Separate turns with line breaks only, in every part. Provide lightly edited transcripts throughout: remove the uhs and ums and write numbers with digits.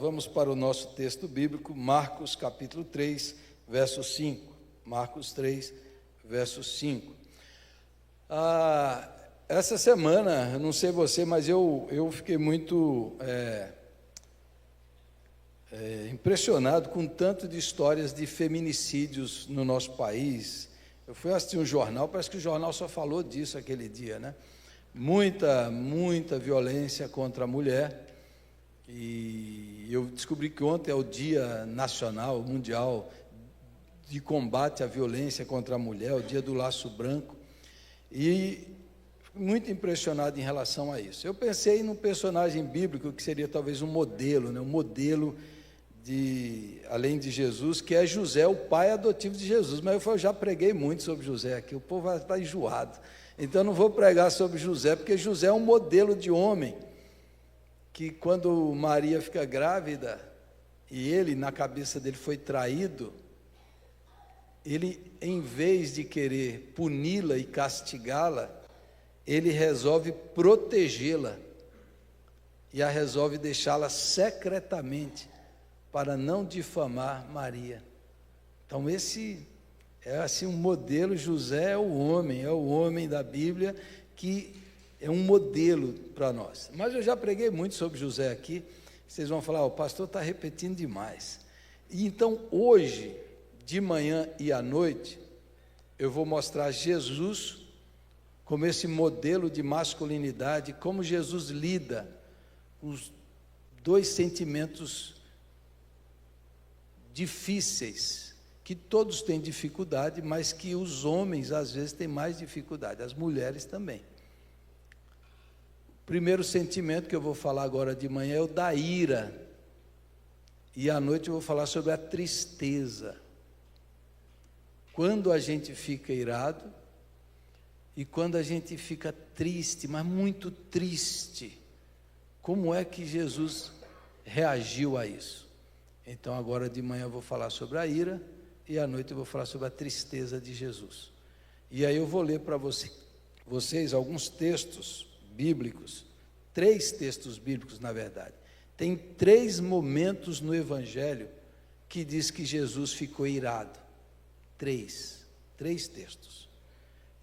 Vamos para o nosso texto bíblico, Marcos capítulo 3, verso 5. Marcos 3, verso 5. Essa semana, eu não sei você, mas eu fiquei muito impressionado com tanto de histórias de feminicídios no nosso país. Eu fui assistir um jornal, parece que o jornal só falou disso aquele dia, né? Muita violência contra a mulher. E eu descobri que ontem é o Dia Nacional, Mundial de Combate à Violência contra a Mulher, o Dia do Laço Branco, e fico muito impressionado em relação a isso. Eu pensei num personagem bíblico que seria talvez um modelo, né? Um modelo além de Jesus, que é José, o pai adotivo de Jesus. Mas eu já preguei muito sobre José aqui, o povo vai estar enjoado. Então eu não vou pregar sobre José, porque José é um modelo de homem, que quando Maria fica grávida, e ele, na cabeça dele, foi traído, ele, em vez de querer puni-la e castigá-la, ele resolve protegê-la, e a resolve deixá-la secretamente, para não difamar Maria. Então esse é assim um modelo. José é o homem da Bíblia, que é um modelo para nós. Mas eu já preguei muito sobre José aqui. Vocês vão falar, o pastor está repetindo demais. E então hoje, de manhã e à noite, eu vou mostrar Jesus como esse modelo de masculinidade, como Jesus lida com os dois sentimentos difíceis, que todos têm dificuldade, mas que os homens às vezes têm mais dificuldade, as mulheres também. O primeiro sentimento que eu vou falar agora de manhã é o da ira, e à noite eu vou falar sobre a tristeza. Quando a gente fica irado e quando a gente fica triste, mas muito triste, como é que Jesus reagiu a isso? Então agora de manhã eu vou falar sobre a ira e à noite eu vou falar sobre a tristeza de Jesus. E aí eu vou ler para vocês alguns textos bíblicos, 3 textos bíblicos na verdade. Tem 3 momentos no Evangelho que diz que Jesus ficou irado. 3 textos.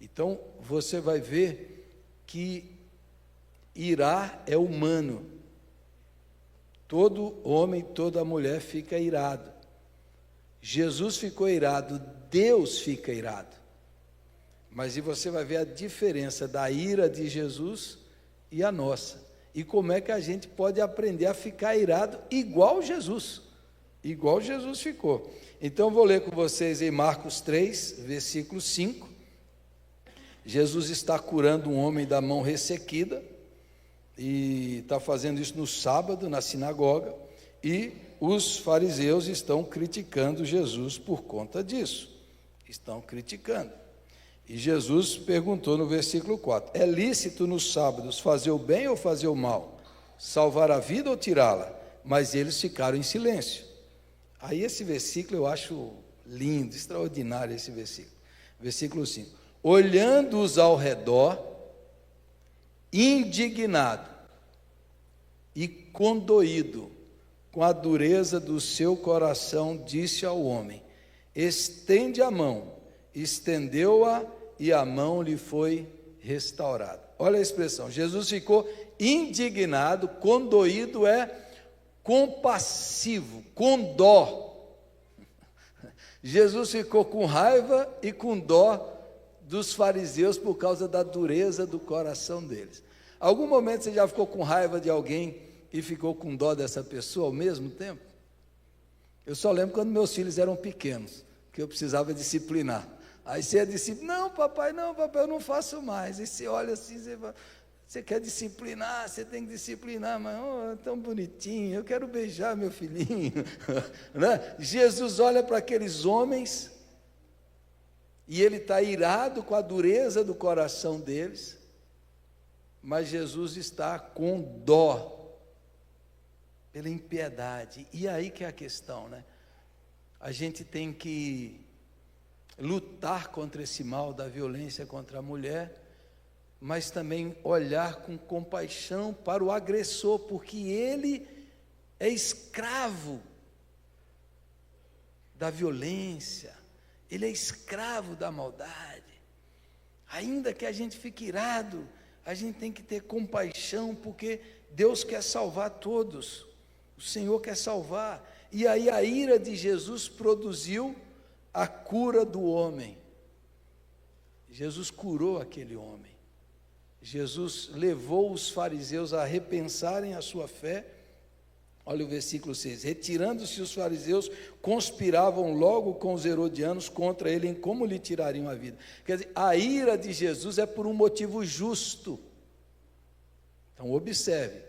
Então você vai ver que irar é humano. Todo homem, toda mulher fica irado. Jesus ficou irado, Deus fica irado. Mas e você vai ver a diferença da ira de Jesus e a nossa. E como é que a gente pode aprender a ficar irado igual Jesus ficou. Então vou ler com vocês em Marcos 3, versículo 5. Jesus está curando um homem da mão ressequida, e está fazendo isso no sábado, na sinagoga, e os fariseus estão criticando Jesus por conta disso. Estão criticando. E Jesus perguntou no versículo 4, é lícito nos sábados fazer o bem ou fazer o mal? Salvar a vida ou tirá-la? Mas eles ficaram em silêncio. Aí esse versículo eu acho lindo, extraordinário esse versículo. Versículo 5, olhando-os ao redor, indignado e condoído com a dureza do seu coração, disse ao homem, estende a mão. Estendeu-a e a mão lhe foi restaurada. Olha a expressão, Jesus ficou indignado, condoído é compassivo, com dó. Jesus ficou com raiva e com dó dos fariseus por causa da dureza do coração deles. Algum momento você já ficou com raiva de alguém e ficou com dó dessa pessoa ao mesmo tempo? Eu só lembro quando meus filhos eram pequenos, que eu precisava disciplinar. Aí você é disciplinar, não papai, eu não faço mais. Aí você olha assim, você quer disciplinar, você tem que disciplinar, mas tão bonitinho, eu quero beijar meu filhinho. Né? Jesus olha para aqueles homens, e ele está irado com a dureza do coração deles, mas Jesus está com dó, pela impiedade. E aí que é a questão, né? A gente tem que lutar contra esse mal da violência contra a mulher, mas também olhar com compaixão para o agressor, porque ele é escravo da violência, ele é escravo da maldade. Ainda que a gente fique irado, a gente tem que ter compaixão, porque Deus quer salvar todos, o Senhor quer salvar. E aí a ira de Jesus produziu a cura do homem. Jesus curou aquele homem. Jesus levou os fariseus a repensarem a sua fé. Olha o versículo 6. Retirando-se os fariseus, conspiravam logo com os herodianos contra ele em como lhe tirariam a vida. Quer dizer, a ira de Jesus é por um motivo justo. Então observe,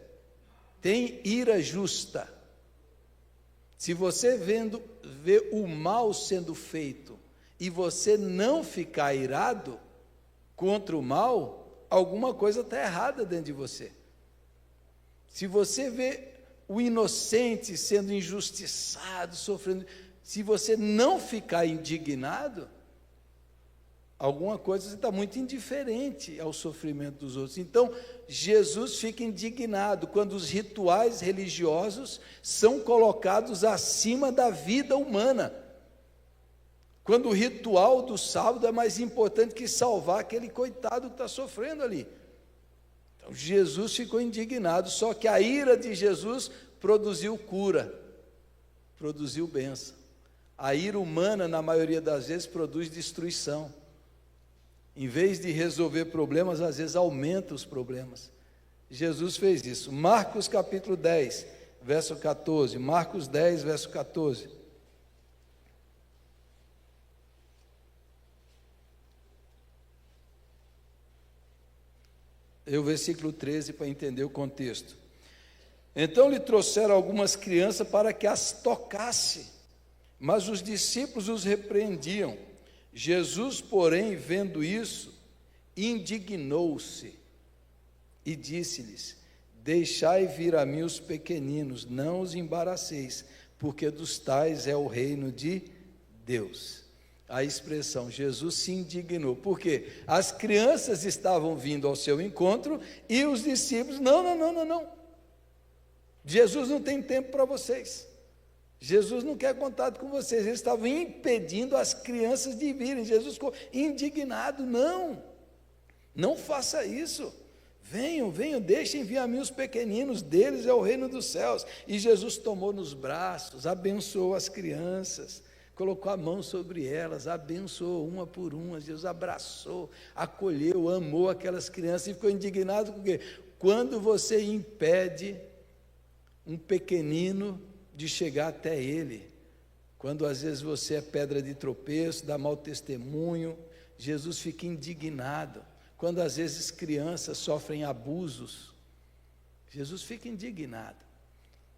tem ira justa. Se você vê o mal sendo feito e você não ficar irado contra o mal, alguma coisa está errada dentro de você. Se você vê o inocente sendo injustiçado, sofrendo, se você não ficar indignado, alguma coisa você está muito indiferente ao sofrimento dos outros. Então, Jesus fica indignado quando os rituais religiosos são colocados acima da vida humana. Quando o ritual do sábado é mais importante que salvar aquele coitado que está sofrendo ali. Então, Jesus ficou indignado, só que a ira de Jesus produziu cura, produziu bênção. A ira humana, na maioria das vezes, produz destruição. Em vez de resolver problemas, às vezes aumenta os problemas. Jesus fez isso. Marcos capítulo 10, verso 14. Marcos 10, verso 14. E o versículo 13 para entender o contexto. Então lhe trouxeram algumas crianças para que as tocasse, mas os discípulos os repreendiam. Jesus, porém, vendo isso, indignou-se e disse-lhes: deixai vir a mim os pequeninos, não os embaraceis, porque dos tais é o reino de Deus. A expressão, Jesus se indignou, porque as crianças estavam vindo ao seu encontro e os discípulos, não, Jesus não tem tempo para vocês, Jesus não quer contato com vocês. Eles estavam impedindo as crianças de virem. Jesus ficou indignado, não faça isso, venham, deixem vir a mim os pequeninos, deles é o reino dos céus. E Jesus tomou nos braços, abençoou as crianças, colocou a mão sobre elas, abençoou uma por uma. Jesus abraçou, acolheu, amou aquelas crianças e ficou indignado porque quando você impede um pequenino de chegar até ele, quando às vezes você é pedra de tropeço, dá mau testemunho, Jesus fica indignado. Quando às vezes crianças sofrem abusos, Jesus fica indignado.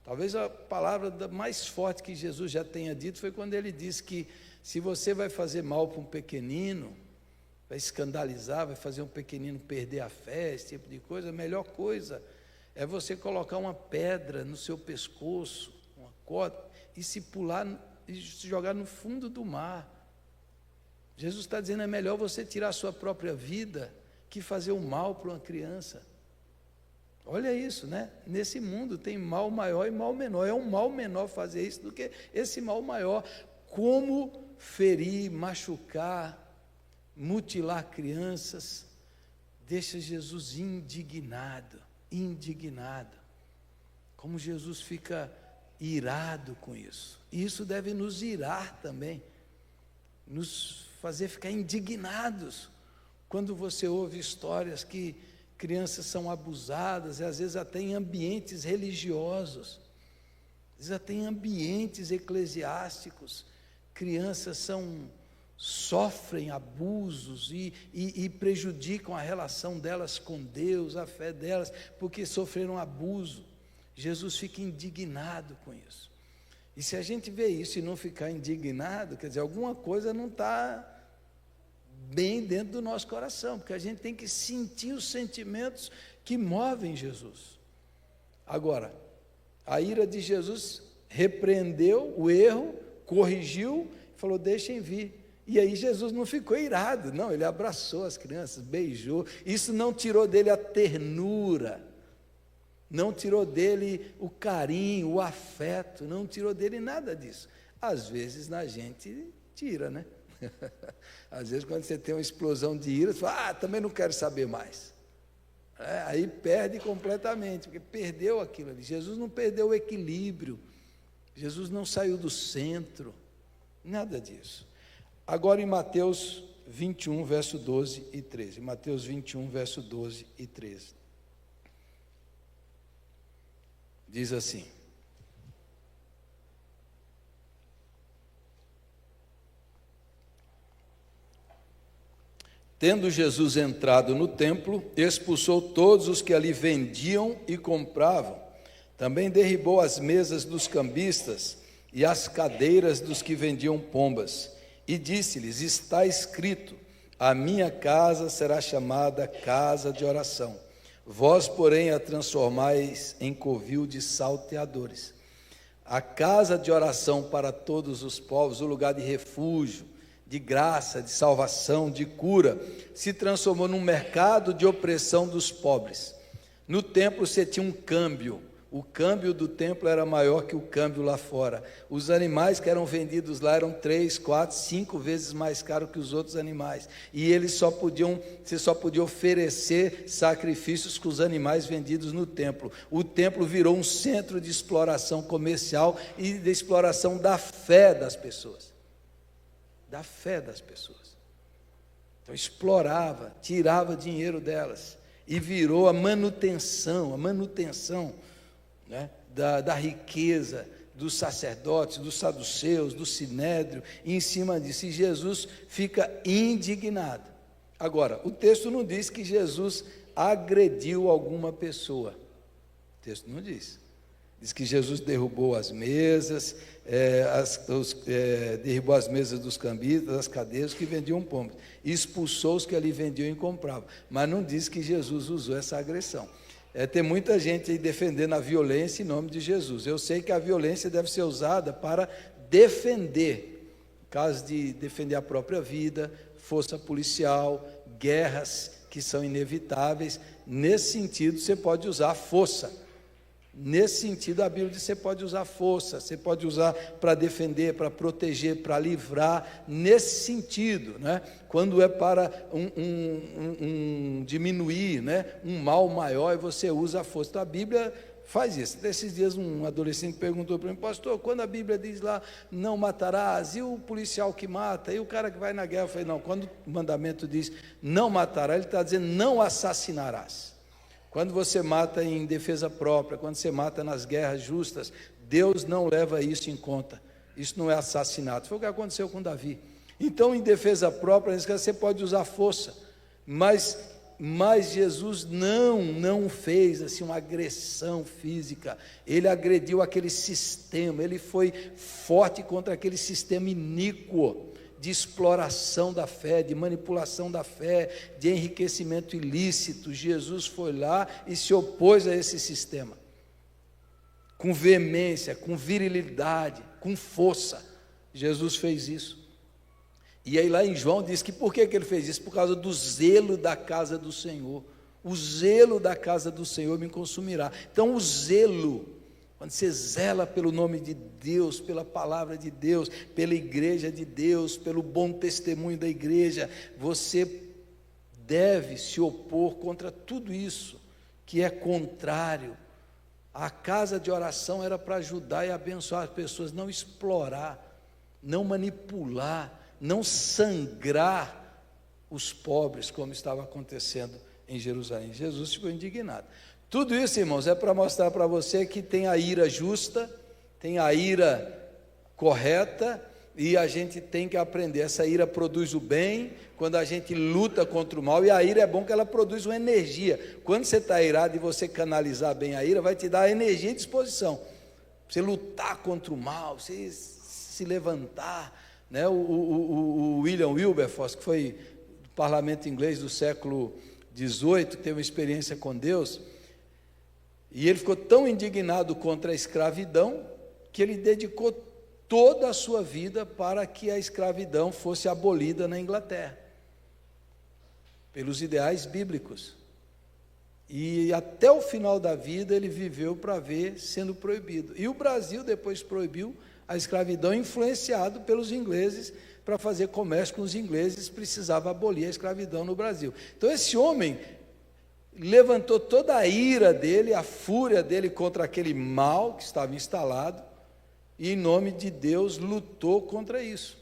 Talvez a palavra mais forte que Jesus já tenha dito foi quando ele disse que se você vai fazer mal para um pequenino, vai escandalizar, vai fazer um pequenino perder a fé, esse tipo de coisa, a melhor coisa é você colocar uma pedra no seu pescoço, uma corda, e se pular e se jogar no fundo do mar. Jesus está dizendo, é melhor você tirar a sua própria vida que fazer o mal para uma criança. Olha isso, né? Nesse mundo tem mal maior e mal menor. É um mal menor fazer isso do que esse mal maior. Como ferir, machucar, mutilar crianças, deixa Jesus indignado. Como Jesus fica irado com isso. E isso deve nos irar também, nos fazer ficar indignados quando você ouve histórias que crianças são abusadas, e às vezes até em ambientes religiosos, às vezes até em ambientes eclesiásticos, crianças sofrem abusos e prejudicam a relação delas com Deus, a fé delas, porque sofreram abuso. Jesus fica indignado com isso. E se a gente vê isso e não ficar indignado, quer dizer, alguma coisa não está bem dentro do nosso coração, porque a gente tem que sentir os sentimentos que movem Jesus. Agora, a ira de Jesus repreendeu o erro, corrigiu, falou, deixem vir. E aí Jesus não ficou irado, não, ele abraçou as crianças, beijou. Isso não tirou dele a ternura, não tirou dele o carinho, o afeto, não tirou dele nada disso. Às vezes na gente tira, né? Às vezes quando você tem uma explosão de ira, você fala, também não quero saber mais. Aí perde completamente, porque perdeu aquilo ali. Jesus não perdeu o equilíbrio, Jesus não saiu do centro, nada disso. Agora em Mateus 21, verso 12 e 13. Mateus 21, verso 12 e 13. Diz assim: tendo Jesus entrado no templo, expulsou todos os que ali vendiam e compravam. Também derribou as mesas dos cambistas e as cadeiras dos que vendiam pombas. E disse-lhes: está escrito, a minha casa será chamada casa de oração. Vós, porém, a transformais em covil de salteadores. A casa de oração para todos os povos, o lugar de refúgio, de graça, de salvação, de cura, se transformou num mercado de opressão dos pobres. No templo você tinha um câmbio. O câmbio do templo era maior que o câmbio lá fora. Os animais que eram vendidos lá eram 3, 4, 5 vezes mais caros que os outros animais. E você só podia oferecer sacrifícios com os animais vendidos no templo. O templo virou um centro de exploração comercial e de exploração da fé das pessoas. Da fé das pessoas. Então explorava, tirava dinheiro delas e virou a manutenção, né, da riqueza dos sacerdotes, dos saduceus, do sinédrio, e em cima disso, e Jesus fica indignado. Agora, o texto não diz que Jesus agrediu alguma pessoa, o texto não diz. Diz que Jesus derrubou as mesas, derrubou as mesas dos cambistas, as cadeiras que vendiam pombas, expulsou os que ali vendiam e compravam, mas não diz que Jesus usou essa agressão. Tem muita gente aí defendendo a violência em nome de Jesus. Eu sei que a violência deve ser usada para defender, no caso de defender a própria vida, força policial, guerras que são inevitáveis. Nesse sentido, você pode usar força. Nesse sentido, a Bíblia diz que você pode usar força, você pode usar para defender, para proteger, para livrar, nesse sentido, né? Quando é para diminuir, né? Um mal maior, e você usa a força. Então a Bíblia faz isso. Desses dias um adolescente perguntou para mim: pastor, quando a Bíblia diz lá, não matarás, e o policial que mata, e o cara que vai na guerra? Eu falei, não, quando o mandamento diz não matarás, ele está dizendo não assassinarás. Quando você mata em defesa própria, quando você mata nas guerras justas, Deus não leva isso em conta. Isso não é assassinato. Foi o que aconteceu com Davi. Então, em defesa própria, você pode usar força, mas Jesus não fez assim uma agressão física. Ele agrediu aquele sistema, ele foi forte contra aquele sistema iníquo de exploração da fé, de manipulação da fé, de enriquecimento ilícito. Jesus foi lá e se opôs a esse sistema, com veemência, com virilidade, com força. Jesus fez isso. E aí lá em João diz que por que ele fez isso? Por causa do zelo da casa do Senhor. O zelo da casa do Senhor me consumirá. Então o zelo, quando você zela pelo nome de Deus, pela palavra de Deus, pela igreja de Deus, pelo bom testemunho da igreja, você deve se opor contra tudo isso que é contrário. A casa de oração era para ajudar e abençoar as pessoas, não explorar, não manipular, não sangrar os pobres, como estava acontecendo em Jerusalém. Jesus ficou indignado. Tudo isso, irmãos, é para mostrar para você que tem a ira justa, tem a ira correta, e a gente tem que aprender. Essa ira produz o bem, quando a gente luta contra o mal, e a ira é bom que ela produz uma energia. Quando você está irado e você canalizar bem a ira, vai te dar energia e disposição. Você lutar contra o mal, você se levantar, né? O William Wilberforce, que foi do parlamento inglês do século XVIII, que teve uma experiência com Deus, e ele ficou tão indignado contra a escravidão, que ele dedicou toda a sua vida para que a escravidão fosse abolida na Inglaterra, pelos ideais bíblicos. E até o final da vida ele viveu para ver sendo proibido. E o Brasil depois proibiu a escravidão, influenciado pelos ingleses. Para fazer comércio com os ingleses, precisava abolir a escravidão no Brasil. Então esse homem levantou toda a ira dele, a fúria dele contra aquele mal que estava instalado, e em nome de Deus lutou contra isso,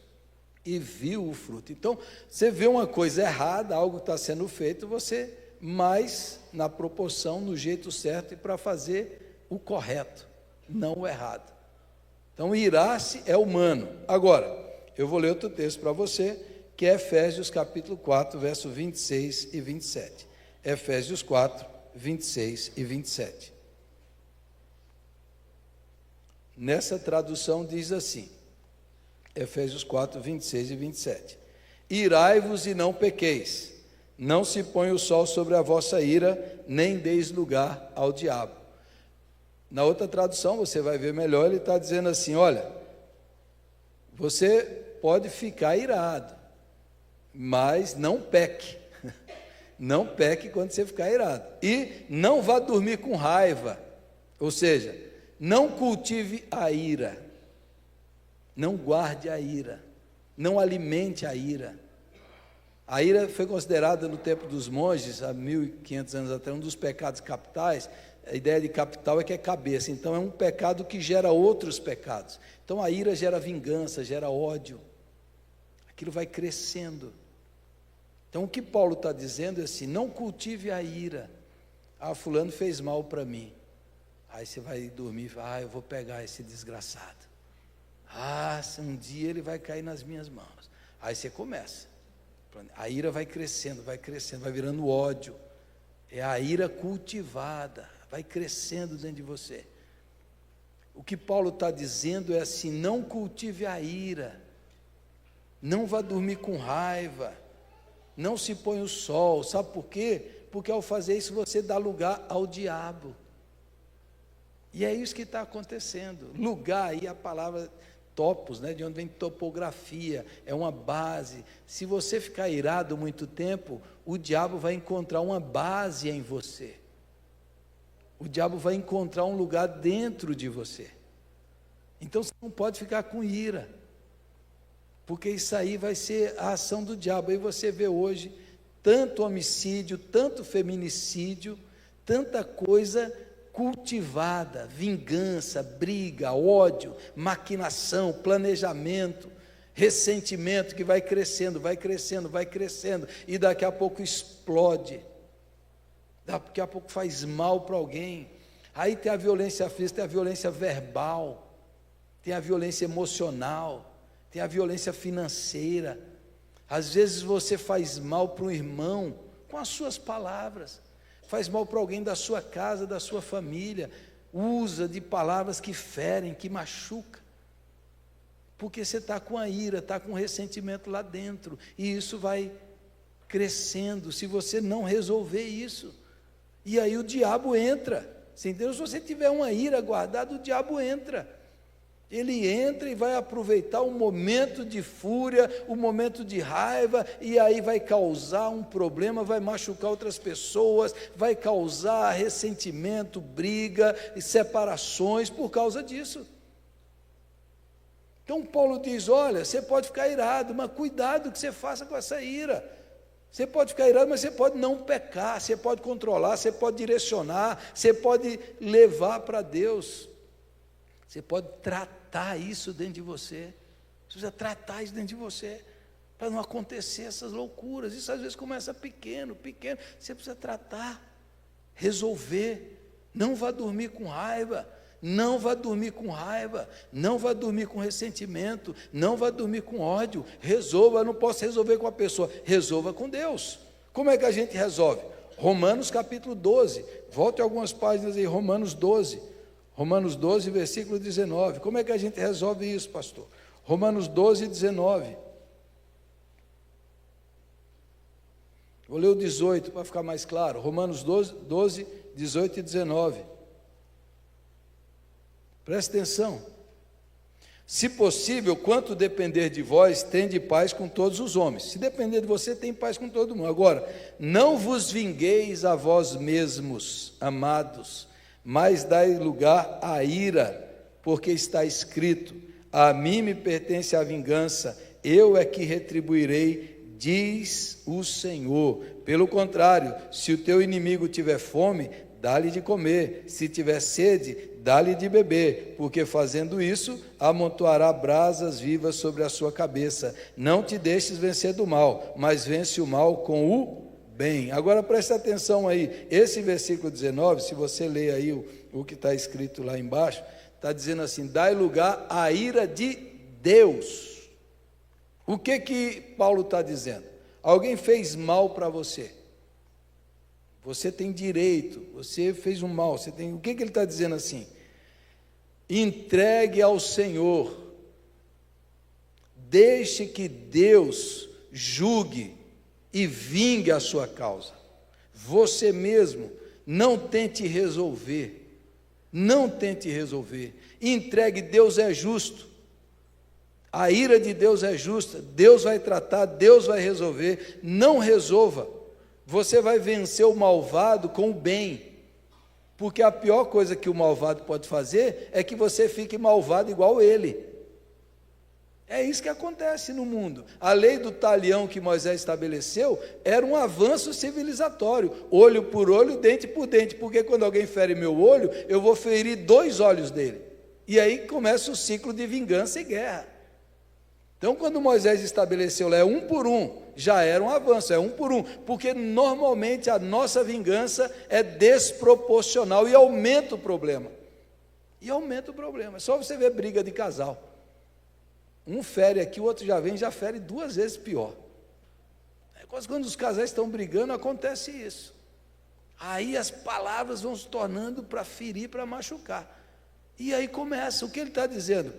e viu o fruto. Então, você vê uma coisa errada, algo que está sendo feito, você mais na proporção, no jeito certo, e para fazer o correto, não o errado. Então, irar-se é humano. Agora, eu vou ler outro texto para você, que é Efésios capítulo 4, verso 26 e 27. Efésios 4, 26 e 27. Nessa tradução diz assim, Efésios 4, 26 e 27. Irai-vos e não pequeis, não se ponha o sol sobre a vossa ira, nem deis lugar ao diabo. Na outra tradução, você vai ver melhor, ele está dizendo assim, olha, você pode ficar irado, mas não peque. Não peque quando você ficar irado. E não vá dormir com raiva. Ou seja, não cultive a ira. Não guarde a ira. Não alimente a ira. A ira foi considerada no tempo dos monges, há 1500 anos atrás, um dos pecados capitais. A ideia de capital é que é cabeça. Então é um pecado que gera outros pecados. Então a ira gera vingança, gera ódio. Aquilo vai crescendo. Então o que Paulo está dizendo é assim, não cultive a ira. Ah, fulano fez mal para mim. Aí você vai dormir e fala, eu vou pegar esse desgraçado. Um dia ele vai cair nas minhas mãos. Aí você começa. A ira vai crescendo, vai virando ódio. É a ira cultivada, vai crescendo dentro de você. O que Paulo está dizendo é assim, não cultive a ira. Não vá dormir com raiva. Não se põe o sol, sabe por quê? Porque ao fazer isso você dá lugar ao diabo. E é isso que está acontecendo. Lugar aí, a palavra topos, né, de onde vem topografia, é uma base. Se você ficar irado muito tempo, o diabo vai encontrar uma base em você. O diabo vai encontrar um lugar dentro de você. Então você não pode ficar com ira. Porque isso aí vai ser a ação do diabo. Aí você vê hoje tanto homicídio, tanto feminicídio, tanta coisa cultivada, vingança, briga, ódio, maquinação, planejamento, ressentimento que vai crescendo, e daqui a pouco explode. Daqui a pouco faz mal para alguém. Aí tem a violência física, tem a violência verbal, tem a violência emocional, tem a violência financeira. Às vezes você faz mal para um irmão com as suas palavras, faz mal para alguém da sua casa, da sua família, usa de palavras que ferem, que machucam, porque você está com a ira, está com ressentimento lá dentro, e isso vai crescendo, se você não resolver isso, e aí o diabo entra, você entendeu? Se você tiver uma ira guardada, o diabo entra, ele entra e vai aproveitar um momento de fúria, um momento de raiva, e aí vai causar um problema, vai machucar outras pessoas, vai causar ressentimento, briga e separações por causa disso. Então Paulo diz, olha, você pode ficar irado, mas cuidado o que você faça com essa ira. Você pode ficar irado, mas você pode não pecar, você pode controlar, você pode direcionar, você pode levar para Deus. Você pode tratar isso dentro de você. Você precisa tratar isso dentro de você, para não acontecer essas loucuras. Isso às vezes começa pequeno. Você precisa tratar, resolver. Não vá dormir com raiva. Não vá dormir com raiva. Não vá dormir com ressentimento. Não vá dormir com ódio. Resolva. Eu não posso resolver com a pessoa. Resolva com Deus. Como é que a gente resolve? Romanos capítulo 12. Volte algumas páginas aí. Romanos 12. Romanos 12, versículo 19. Como é que a gente resolve isso, pastor? Romanos 12, 19. Vou ler o 18 para ficar mais claro. Romanos 12, 18 e 19. Presta atenção. Se possível, quanto depender de vós, tende paz com todos os homens. Se depender de você, tem paz com todo mundo. Agora, não vos vingueis a vós mesmos, amados, mas dai lugar à ira, porque está escrito: a mim me pertence a vingança, eu é que retribuirei, diz o Senhor. Pelo contrário, se o teu inimigo tiver fome, dá-lhe de comer, se tiver sede, dá-lhe de beber, porque fazendo isso, amontoará brasas vivas sobre a sua cabeça. Não te deixes vencer do mal, mas vence o mal com o bem. Agora preste atenção aí, esse versículo 19, se você ler aí o que está escrito lá embaixo, está dizendo assim: dai lugar à ira de Deus. O que Paulo está dizendo? Alguém fez mal para você. Você tem direito, você fez um mal, você tem. O que ele está dizendo assim? Entregue ao Senhor, deixe que Deus julgue e vingue a sua causa. Você mesmo não tente resolver, não tente resolver. Entregue, Deus é justo, a ira de Deus é justa, Deus vai tratar, Deus vai resolver. Não resolva. Você vai vencer o malvado com o bem, porque a pior coisa que o malvado pode fazer é que você fique malvado igual ele. É isso que acontece no mundo. A lei do talião que Moisés estabeleceu era um avanço civilizatório, olho por olho, dente por dente, porque quando alguém fere meu olho, eu vou ferir 2 olhos dele, e aí começa o ciclo de vingança e guerra. Então, quando Moisés estabeleceu lá, é 1 por 1, já era um avanço, é 1 por 1, porque normalmente a nossa vingança é desproporcional e aumenta o problema. É só você ver briga de casal. Um fere aqui, o outro já vem, já fere 2 vezes pior. Quando os casais estão brigando, acontece isso. Aí as palavras vão se tornando para ferir, para machucar. E aí começa, o que ele está dizendo?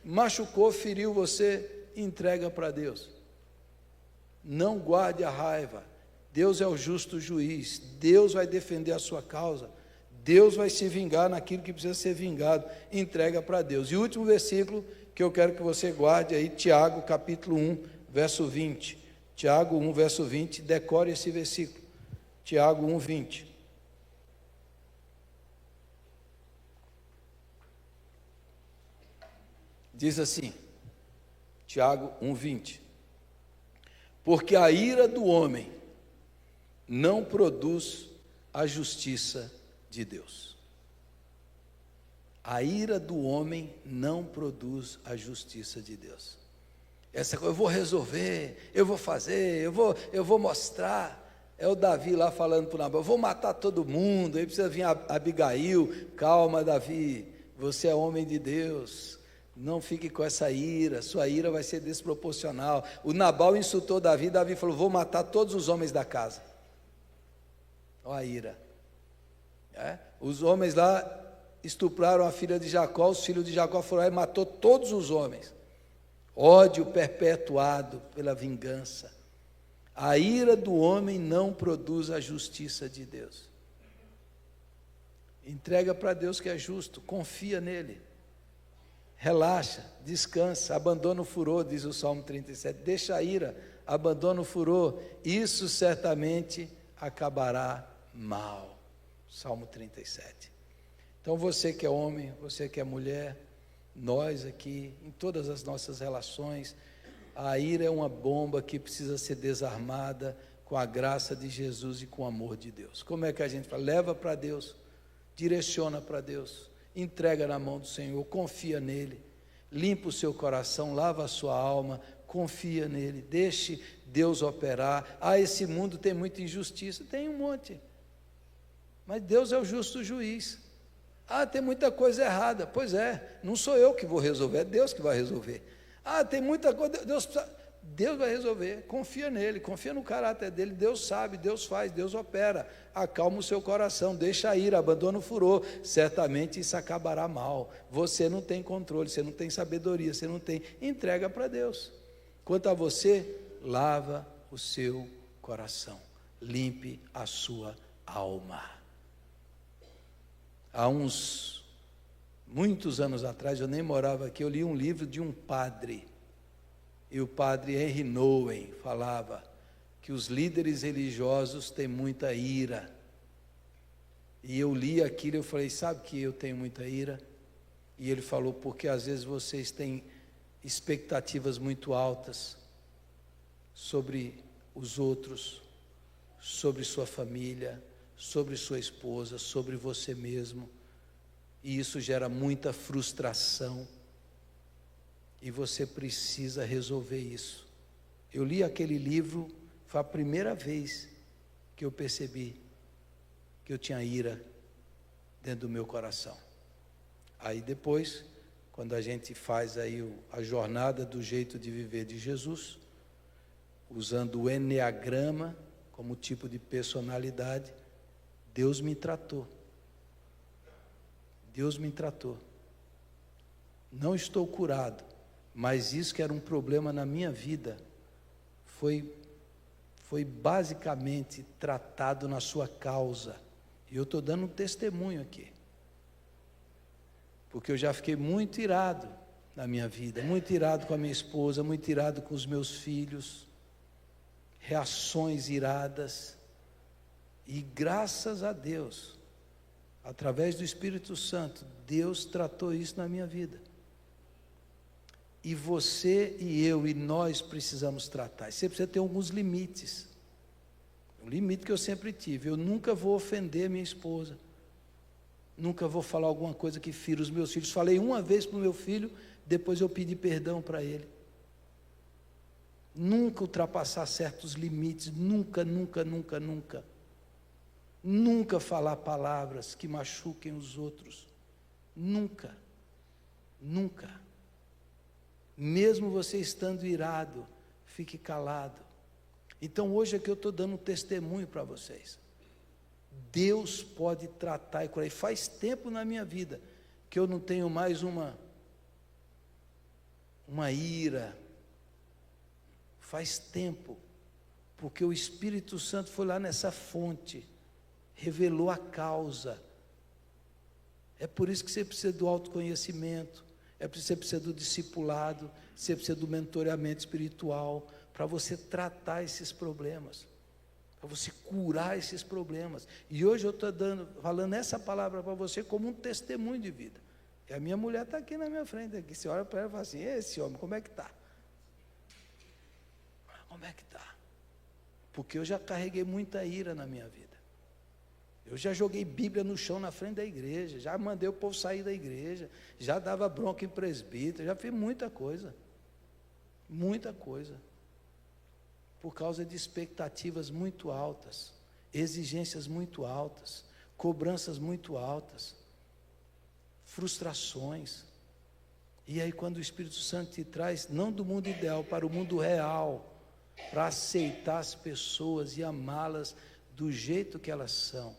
Machucou, feriu você, entrega para Deus. Não guarde a raiva. Deus é o justo juiz. Deus vai defender a sua causa. Deus vai se vingar naquilo que precisa ser vingado. Entrega para Deus. E o último versículo que eu quero que você guarde aí, Tiago, capítulo 1, verso 20. Tiago 1, verso 20, decore esse versículo. Tiago 1, 20. Diz assim, Tiago 1, 20. Porque a ira do homem não produz a justiça de Deus. A ira do homem não produz a justiça de Deus. Essa coisa, eu vou resolver, eu vou fazer, eu vou mostrar. É o Davi lá falando para o Nabal, eu vou matar todo mundo. Aí precisa vir a Abigail. Calma, Davi, você é homem de Deus, não fique com essa ira, sua ira vai ser desproporcional. O Nabal insultou Davi, Davi falou, vou matar todos os homens da casa. Olha a ira. Os homens lá estupraram a filha de Jacó, os filhos de Jacó foram lá e matou todos os homens. Ódio perpetuado pela vingança. A ira do homem não produz a justiça de Deus. Entrega para Deus que é justo, confia nele. Relaxa, descansa, abandona o furor, diz o Salmo 37. Deixa a ira, abandona o furor. Isso certamente acabará mal. Salmo 37. Então você que é homem, você que é mulher, nós aqui, em todas as nossas relações, a ira é uma bomba que precisa ser desarmada com a graça de Jesus e com o amor de Deus. Como é que a gente fala? Leva para Deus, direciona para Deus, entrega na mão do Senhor, confia nele, limpa o seu coração, lava a sua alma, confia nele, deixe Deus operar. Esse mundo tem muita injustiça, tem um monte, mas Deus é o justo juiz. Tem muita coisa errada, pois é, não sou eu que vou resolver, é Deus que vai resolver. Tem muita coisa, Deus vai resolver, confia nele, confia no caráter dele, Deus sabe, Deus faz, Deus opera. Acalma o seu coração, deixa a ira, abandona o furor, certamente isso acabará mal. Você não tem controle, você não tem sabedoria, você não tem, entrega para Deus. Quanto a você, lava o seu coração, limpe a sua alma. Há uns muitos anos atrás, eu nem morava aqui, eu li um livro de um padre, e o padre Henry Nouwen falava que os líderes religiosos têm muita ira, e eu li aquilo e eu falei, sabe que eu tenho muita ira? E ele falou, porque às vezes vocês têm expectativas muito altas sobre os outros, sobre sua família, sobre sua esposa, sobre você mesmo, e isso gera muita frustração, e você precisa resolver isso. Eu li aquele livro, foi a primeira vez que eu percebi que eu tinha ira dentro do meu coração. Aí depois, quando a gente faz aí a jornada do jeito de viver de Jesus, usando o Enneagrama como tipo de personalidade, Deus me tratou. Deus me tratou. Não estou curado, mas isso que era um problema na minha vida, foi basicamente tratado na sua causa. E eu estou dando um testemunho aqui. Porque eu já fiquei muito irado na minha vida, muito irado com a minha esposa, muito irado com os meus filhos, reações iradas, e graças a Deus, através do Espírito Santo, Deus tratou isso na minha vida. E você e eu e nós precisamos tratar. Você precisa ter alguns limites. Um limite que eu sempre tive, eu nunca vou ofender minha esposa, nunca vou falar alguma coisa que fira os meus filhos. Falei uma vez para o meu filho, depois eu pedi perdão para ele. Nunca ultrapassar certos limites, nunca, nunca, nunca, nunca. Nunca falar palavras que machuquem os outros, nunca, nunca. Mesmo você estando irado, fique calado. Então hoje aqui eu estou dando um testemunho para vocês. Deus pode tratar e curar. E faz tempo na minha vida que eu não tenho mais uma ira. Faz tempo, porque o Espírito Santo foi lá nessa fonte, revelou a causa. É por isso que você precisa do autoconhecimento, é por isso que você precisa do discipulado, você precisa do mentoreamento espiritual, para você tratar esses problemas, para você curar esses problemas. E hoje eu estou falando essa palavra para você como um testemunho de vida. E a minha mulher está aqui na minha frente, aqui. Você olha para ela e fala assim, esse homem, como é que está? Como é que está? Porque eu já carreguei muita ira na minha vida. Eu já joguei Bíblia no chão na frente da igreja, já mandei o povo sair da igreja, já dava bronca em presbítero, já fiz muita coisa. Muita coisa. Por causa de expectativas muito altas, exigências muito altas, cobranças muito altas, frustrações. E aí quando o Espírito Santo te traz, não do mundo ideal, para o mundo real, para aceitar as pessoas e amá-las do jeito que elas são,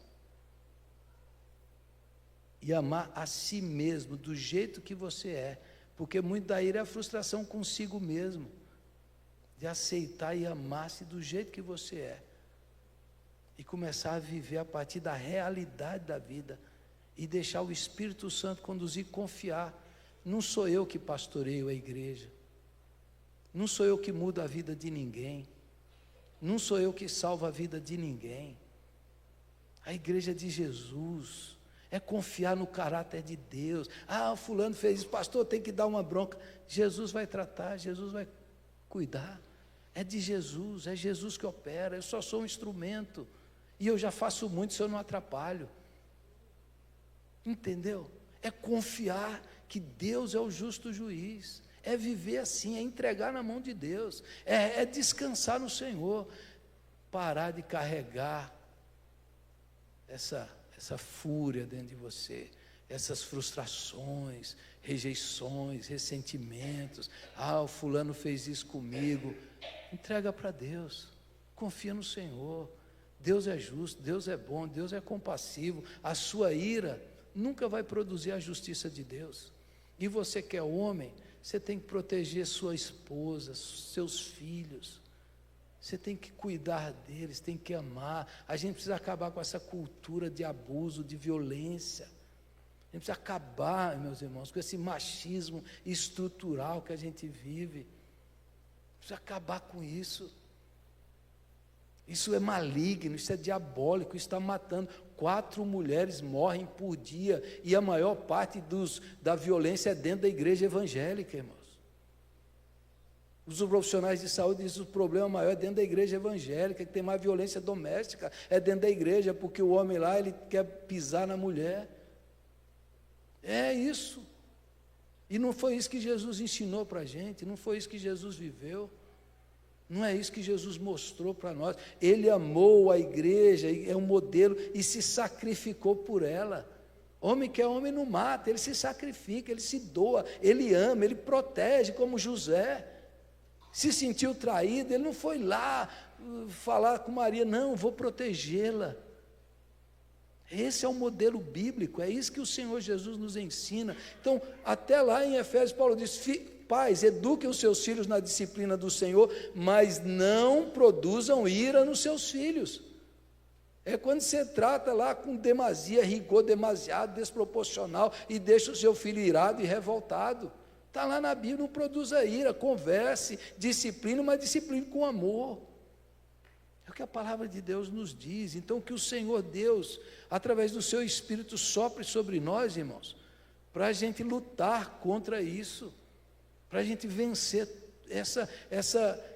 e amar a si mesmo, do jeito que você é, porque muito da ira é a frustração consigo mesmo, de aceitar e amar-se do jeito que você é, e começar a viver a partir da realidade da vida, e deixar o Espírito Santo conduzir, confiar. Não sou eu que pastoreio a igreja, não sou eu que mudo a vida de ninguém, não sou eu que salvo a vida de ninguém. A igreja é de Jesus, é confiar no caráter de Deus. Ah, fulano fez isso, pastor, tem que dar uma bronca. Jesus vai tratar, Jesus vai cuidar. É de Jesus, é Jesus que opera. Eu só sou um instrumento, e eu já faço muito se eu não atrapalho. Entendeu? É confiar que Deus é o justo juiz, é viver assim, é entregar na mão de Deus, é descansar no Senhor, parar de carregar essa fúria dentro de você, essas frustrações, rejeições, ressentimentos. Ah, o fulano fez isso comigo. Entrega para Deus, confia no Senhor. Deus é justo, Deus é bom, Deus é compassivo. A sua ira nunca vai produzir a justiça de Deus. E você que é homem, você tem que proteger sua esposa, seus filhos. Você tem que cuidar deles, tem que amar. A gente precisa acabar com essa cultura de abuso, de violência. A gente precisa acabar, meus irmãos, com esse machismo estrutural que a gente vive. Precisa acabar com isso. Isso é maligno, isso é diabólico, isso está matando. 4 mulheres morrem por dia, e a maior parte da violência é dentro da igreja evangélica, irmãos. Os profissionais de saúde dizem que o problema maior é dentro da igreja evangélica, que tem mais violência doméstica, é dentro da igreja, porque o homem lá, ele quer pisar na mulher. É isso. E não foi isso que Jesus ensinou para a gente, não foi isso que Jesus viveu, não é isso que Jesus mostrou para nós. Ele amou a igreja, é um modelo, e se sacrificou por ela. Homem que é homem não mata, ele se sacrifica, ele se doa, ele ama, ele protege, como José. Se sentiu traído, ele não foi lá falar com Maria, não, vou protegê-la. Esse é o modelo bíblico, é isso que o Senhor Jesus nos ensina. Então, até lá em Efésios, Paulo diz: pais, eduquem os seus filhos na disciplina do Senhor, mas não produzam ira nos seus filhos. É quando você trata lá com demasia, rigor demasiado, desproporcional, e deixa o seu filho irado e revoltado. Está lá na Bíblia, não produza ira, converse, disciplina, mas disciplina com amor. É o que a palavra de Deus nos diz. Então, que o Senhor Deus, através do seu Espírito, sopre sobre nós, irmãos, para a gente lutar contra isso, para a gente vencer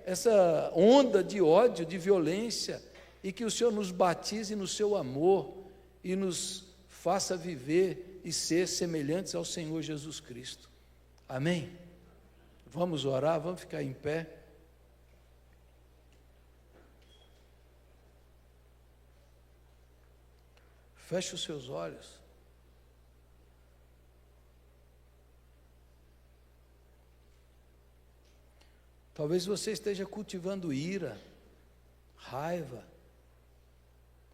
essa onda de ódio, de violência, e que o Senhor nos batize no seu amor e nos faça viver e ser semelhantes ao Senhor Jesus Cristo. Amém? Vamos orar, vamos ficar em pé. Feche os seus olhos. Talvez você esteja cultivando ira, raiva,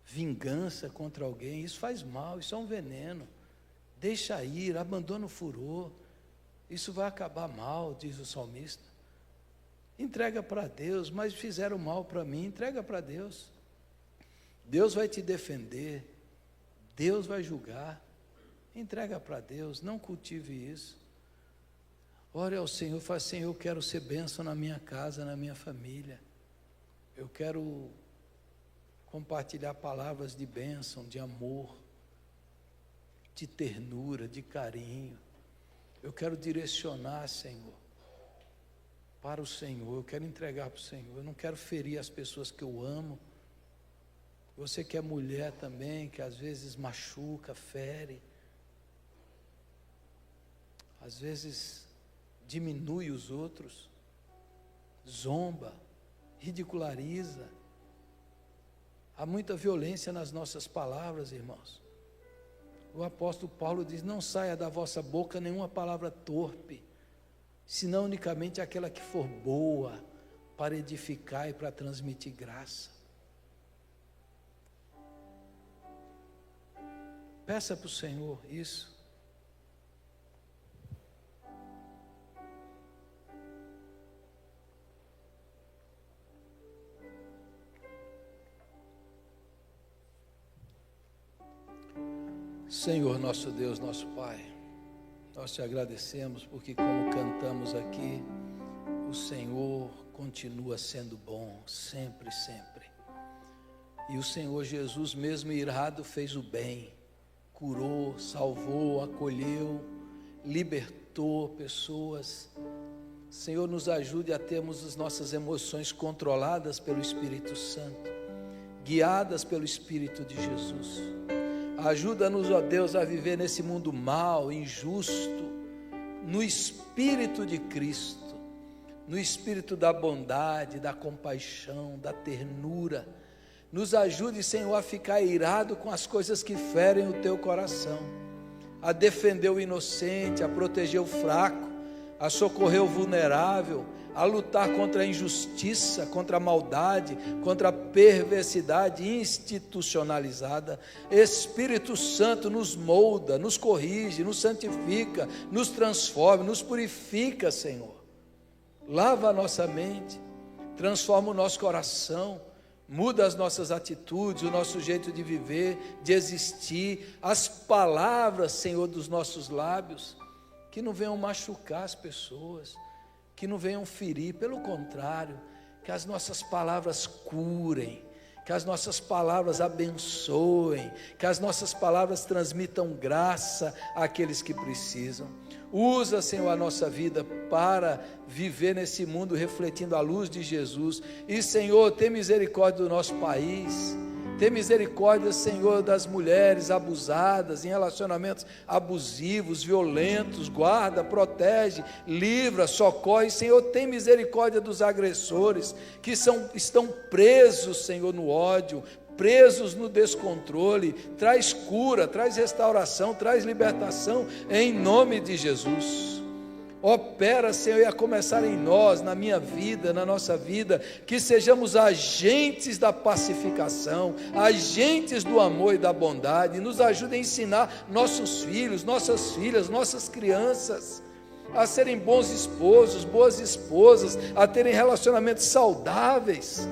vingança contra alguém. Isso faz mal, isso é um veneno. Deixa ir, abandona o furor. Isso vai acabar mal, diz o salmista. Entrega para Deus, mas fizeram mal para mim, entrega para Deus. Deus vai te defender. Deus vai julgar. Entrega para Deus, não cultive isso. Ore ao Senhor, fala: Senhor, eu quero ser bênção na minha casa, na minha família. Eu quero compartilhar palavras de bênção, de amor, de ternura, de carinho. Eu quero direcionar, Senhor, para o Senhor. Eu quero entregar para o Senhor. Eu não quero ferir as pessoas que eu amo. Você que é mulher também, que às vezes machuca, fere, às vezes diminui os outros, zomba, ridiculariza. Há muita violência nas nossas palavras, irmãos. O apóstolo Paulo diz: não saia da vossa boca nenhuma palavra torpe, senão unicamente aquela que for boa, para edificar e para transmitir graça. Peça para o Senhor isso. Senhor, nosso Deus, nosso Pai, nós te agradecemos porque, como cantamos aqui, o Senhor continua sendo bom, sempre, sempre. E o Senhor Jesus, mesmo irado, fez o bem, curou, salvou, acolheu, libertou pessoas. Senhor, nos ajude a termos as nossas emoções controladas pelo Espírito Santo, guiadas pelo Espírito de Jesus. Ajuda-nos, ó Deus, a viver nesse mundo mau, injusto, no Espírito de Cristo, no Espírito da bondade, da compaixão, da ternura. Nos ajude, Senhor, a ficar irado com as coisas que ferem o teu coração, a defender o inocente, a proteger o fraco, a socorrer o vulnerável, a lutar contra a injustiça, contra a maldade, contra a perversidade institucionalizada. Espírito Santo nos molda, nos corrige, nos santifica, nos transforma, nos purifica, Senhor. Lava a nossa mente, transforma o nosso coração, Muda as nossas atitudes, o nosso jeito de viver, de existir, as palavras, Senhor, dos nossos lábios, que não venham machucar as pessoas, que não venham ferir, pelo contrário, que as nossas palavras curem, que as nossas palavras abençoem, que as nossas palavras transmitam graça àqueles que precisam. Usa, Senhor, a nossa vida para viver nesse mundo refletindo a luz de Jesus. E, Senhor, tem misericórdia do nosso país. Tem misericórdia, Senhor, das mulheres abusadas, em relacionamentos abusivos, violentos. Guarda, protege, livra, socorre. Senhor, tem misericórdia dos agressores que estão presos, Senhor, no ódio, presos no descontrole. Traz cura, traz restauração, traz libertação, em nome de Jesus. Opera, Senhor, e a começar em nós, na minha vida, na nossa vida, que sejamos agentes da pacificação, agentes do amor e da bondade. Nos ajude a ensinar nossos filhos, nossas filhas, nossas crianças a serem bons esposos, boas esposas, a terem relacionamentos saudáveis,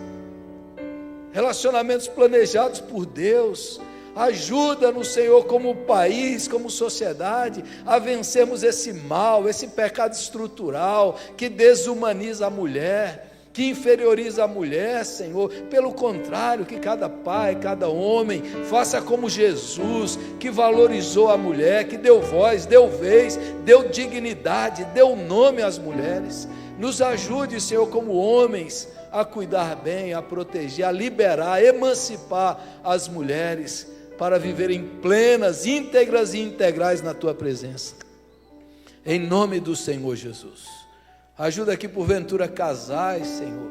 relacionamentos planejados por Deus. Ajuda-nos, Senhor, como país, como sociedade, a vencermos esse mal, esse pecado estrutural que desumaniza a mulher, que inferioriza a mulher, Senhor. Pelo contrário, que cada pai, cada homem faça como Jesus, que valorizou a mulher, que deu voz, deu vez, deu dignidade, deu nome às mulheres. Nos ajude, Senhor, como homens, a cuidar bem, a proteger, a liberar, a emancipar as mulheres para viverem plenas, íntegras e integrais na Tua presença. Em nome do Senhor Jesus. Ajuda aqui porventura casais, Senhor,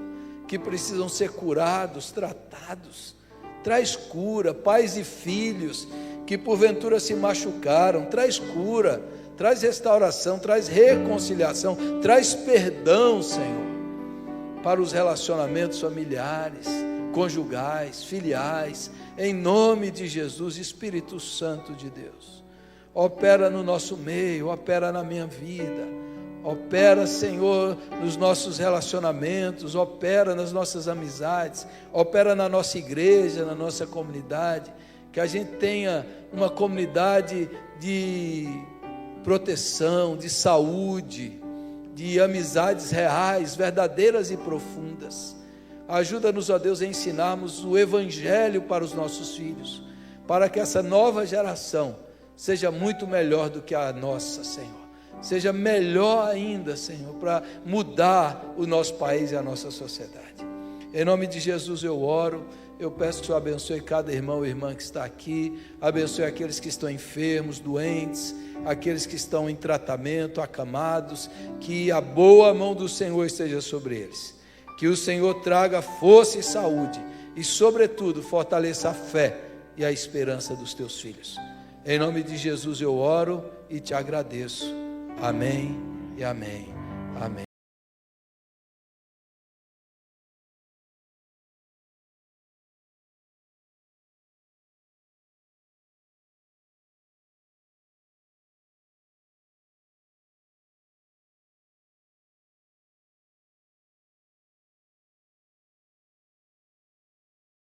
que precisam ser curados, tratados. Traz cura, pais e filhos que porventura se machucaram. Traz cura, traz restauração, traz reconciliação, traz perdão, Senhor, para os relacionamentos familiares, conjugais, filiais. Em nome de Jesus. Espírito Santo de Deus, opera no nosso meio, opera na minha vida, opera, Senhor, nos nossos relacionamentos, opera nas nossas amizades, opera na nossa igreja, na nossa comunidade, que a gente tenha uma comunidade de proteção, de saúde, de amizades reais, verdadeiras e profundas. Ajuda-nos, ó Deus, a ensinarmos o Evangelho para os nossos filhos, para que essa nova geração seja muito melhor do que a nossa, Senhor. Seja melhor ainda, Senhor, para mudar o nosso país e a nossa sociedade. Em nome de Jesus eu oro. Eu peço que o Senhor abençoe cada irmão e irmã que está aqui, abençoe aqueles que estão enfermos, doentes, aqueles que estão em tratamento, acamados, que a boa mão do Senhor esteja sobre eles, que o Senhor traga força e saúde, e sobretudo fortaleça a fé e a esperança dos teus filhos. Em nome de Jesus eu oro e te agradeço. Amém e amém. Amém.